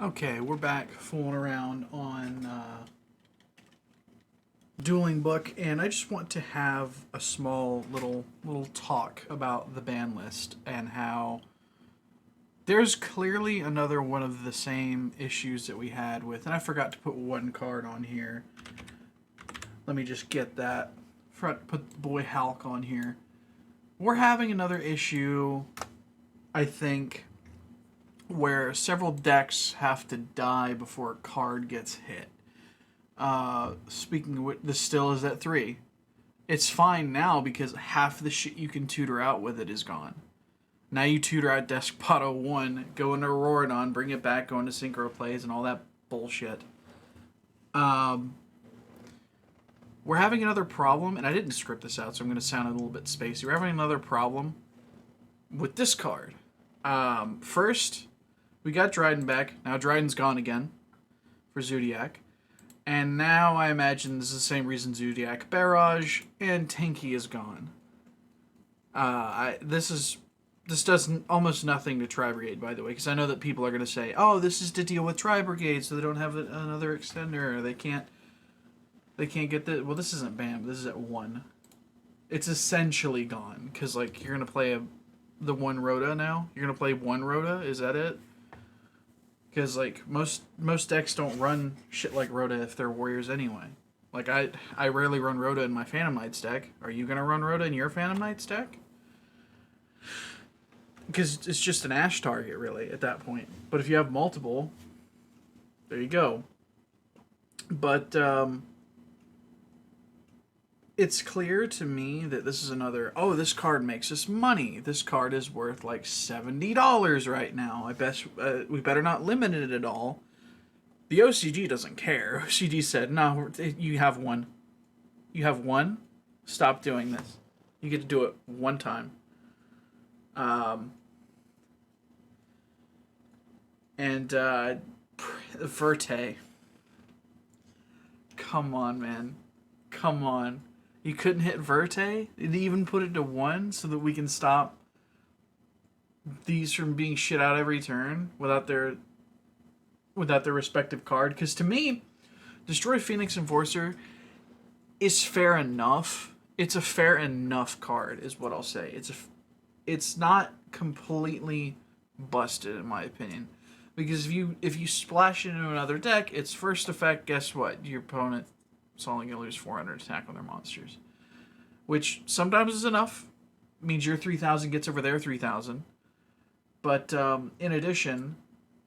Okay, we're back fooling around on Dueling Book, and I just want to have a small little talk about the ban list and how there's clearly another one of the same issues that we had with, and I forgot to put one card on here. Let me just get that. Forgot to put the boy Hulk on here. We're having another issue, I think, where several decks have to die before a card gets hit. Speaking of which, this still is at 3. It's fine now because half the shit you can tutor out with it is gone. Now you tutor out Despot 01, go into Auroradon, bring it back, go into Synchro Plays, and all that bullshit. We're having another problem, and I didn't script this out, so I'm going to sound a little bit spacey. We're having another problem with this card. First, we got Dryden back. Now Dryden's gone again for Zodiac. And now I imagine this is the same reason Zodiac Barrage and Tanky is gone. This does almost nothing to Tri-Brigade, by the way, because I know that people are going to say, oh, this is to deal with Tri-Brigade, so they don't have another extender, or they can't get the... Well, this isn't banned, this is at 1. It's essentially gone, because, like, you're going to play the 1 Rhoda now? You're going to play 1 Rhoda? Is that it? Because, like, most decks don't run shit like Rhoda if they're warriors anyway. Like, I rarely run Rhoda in my Phantom Knights deck. Are you going to run Rhoda in your Phantom Knights deck? Because it's just an Ash target, really, at that point. But if you have multiple, there you go. But, it's clear to me that this is another, oh, this card makes us money. This card is worth like $70 right now. I bet we better not limit it at all. The OCG doesn't care. OCG said, no, you have one. You have one. Stop doing this. You get to do it one time. Verte. Come on, man. Come on. You couldn't hit Verte? They even put it to 1 so that we can stop these from being shit out every turn without their respective card. Because to me, Destroy Phoenix Enforcer is fair enough. It's a fair enough card, is what I'll say. It's not completely busted, in my opinion. Because if you splash into another deck, its first effect, guess what? Your opponent is only going to lose 400 attack on their monsters. Which sometimes is enough. Means your 3,000 gets over their 3,000. But in addition,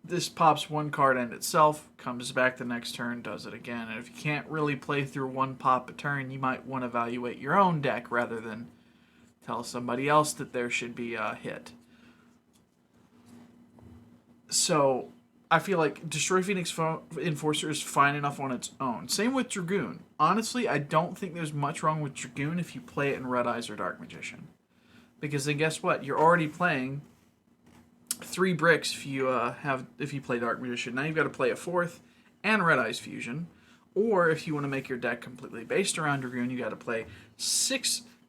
this pops 1 card in itself, comes back the next turn, does it again. And if you can't really play through 1 pop a turn, you might want to evaluate your own deck rather than tell somebody else that there should be a hit. So, I feel like Destroy Phoenix Enforcer is fine enough on its own. Same with Dragoon. Honestly, I don't think there's much wrong with Dragoon if you play it in Red Eyes or Dark Magician. Because then guess what? You're already playing 3 bricks if you play Dark Magician. Now you've got to play a 4th and Red Eyes Fusion. Or if you want to make your deck completely based around Dragoon, you got to play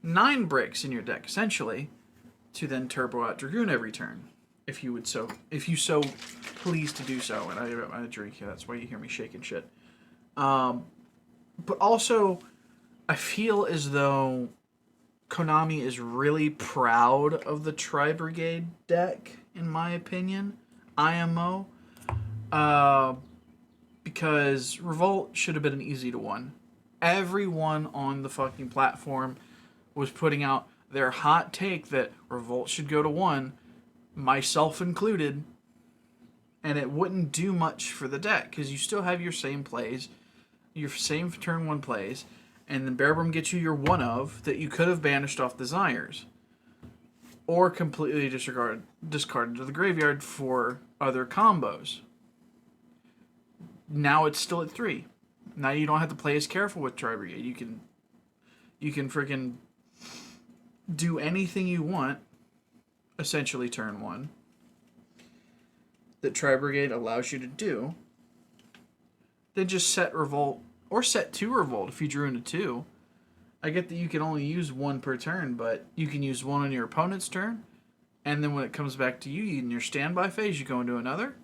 9 bricks in your deck, essentially, to then turbo out Dragoon every turn. If you so please to do so, and I got my drink here, that's why you hear me shaking shit. But also, I feel as though Konami is really proud of the Tri-Brigade deck, in my opinion, IMO, because Revolt should have been an easy to 1. Everyone on the fucking platform was putting out their hot take that Revolt should go to 1, myself included, and it wouldn't do much for the deck because you still have your same plays, your same turn 1 plays, and then Bearbrum gets you your 1 of that you could have banished off Desires or completely discarded to the graveyard for other combos. Now it's still at 3. Now you don't have to play as careful with Tri-Brigade. You can freaking do anything you want, essentially turn 1, that Tri-Brigade allows you to do. Then just set Revolt, or set 2 Revolt if you drew into 2. I get that you can only use 1 per turn, but you can use 1 on your opponent's turn, and then when it comes back to you in your standby phase, you go into another.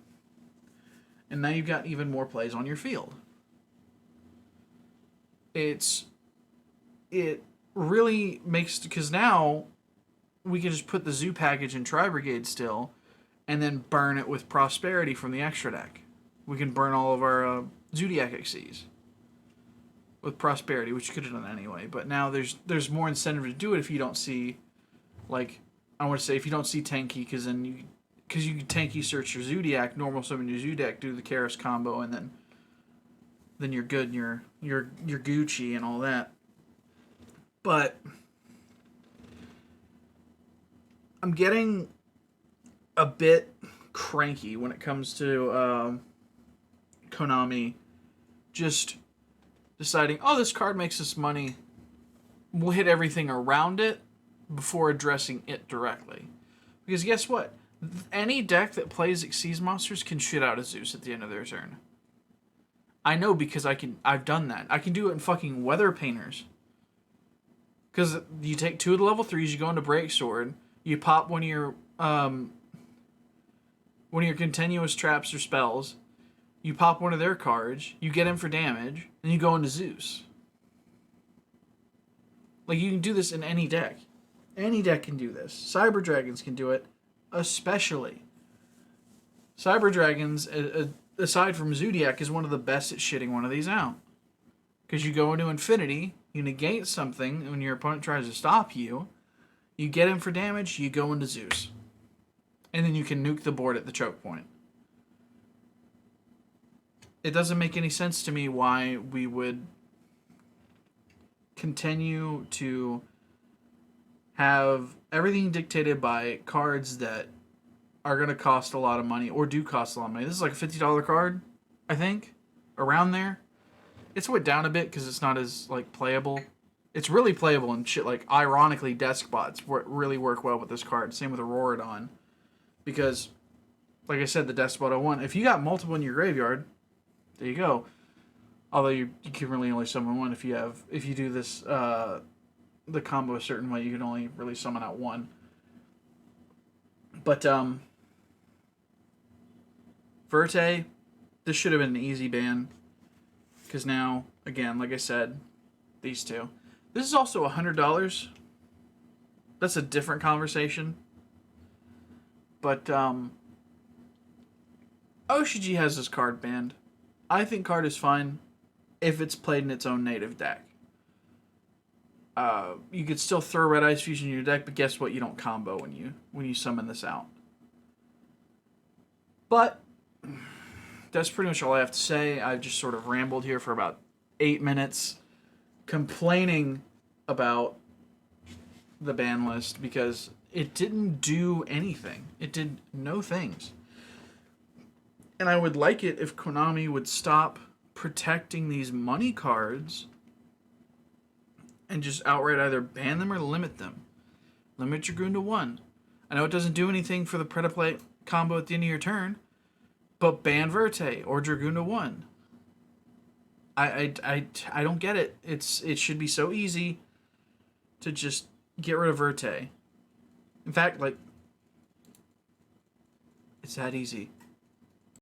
And now you've got even more plays on your field. It really makes, because now we can just put the zoo package in Tri-Brigade still, and then burn it with Prosperity from the extra deck. We can burn all of our Zodiac XCs with Prosperity, which you could have done anyway. But now there's more incentive to do it if you don't see, like, I want to say if you don't see tanky, because you can tanky search your Zodiac, normal summon your Zodiac, do the Karis combo, and then you're good, and you're Gucci and all that. But I'm getting a bit cranky when it comes to Konami just deciding, oh, this card makes us money, we'll hit everything around it before addressing it directly. Because guess what? Any deck that plays Xyz monsters can shit out a Zeus at the end of their turn. I know because I've done that. I can do it in fucking Weather Painters. Because you take 2 of the level 3s, you go into Break Sword, you pop one of your continuous traps or spells, you pop one of their cards, you get him for damage, and you go into Zeus. Like, you can do this in any deck. Any deck can do this. Cyber Dragons can do it, especially. Cyber Dragons, aside from Zodiac, is one of the best at shitting one of these out. Because you go into Infinity, you negate something when your opponent tries to stop you, you get him for damage, you go into Zeus. And then you can nuke the board at the choke point. It doesn't make any sense to me why we would continue to have everything dictated by cards that are going to cost a lot of money, or do cost a lot of money. This is like a $50 card, I think, around there. It's went down a bit because it's not as, like, playable. It's really playable and shit, like, ironically, desk bots really work well with this card. Same with Auroradon. Because, like I said, the desk bot 01, if you got multiple in your graveyard, there you go. Although you can really only summon one if you do this, the combo a certain way, you can only really summon out one. But, Verte, this should have been an easy ban. Because now, again, like I said, these two. This is also $100. That's a different conversation. But, OCG has this card banned. I think card is fine if it's played in its own native deck. You could still throw Red Eyes Fusion in your deck, but guess what? You don't combo when you summon this out. But that's pretty much all I have to say. I've just sort of rambled here for about 8 minutes complaining about the ban list because it didn't do anything. It did no things. And I would like it if Konami would stop protecting these money cards and just outright either ban them or limit them. Limit Dragoon to 1. I know it doesn't do anything for the Predaplay combo at the end of your turn, but ban Verte or Dragoon to 1. I don't get it. It should be so easy to just get rid of Verte. In fact, like, it's that easy.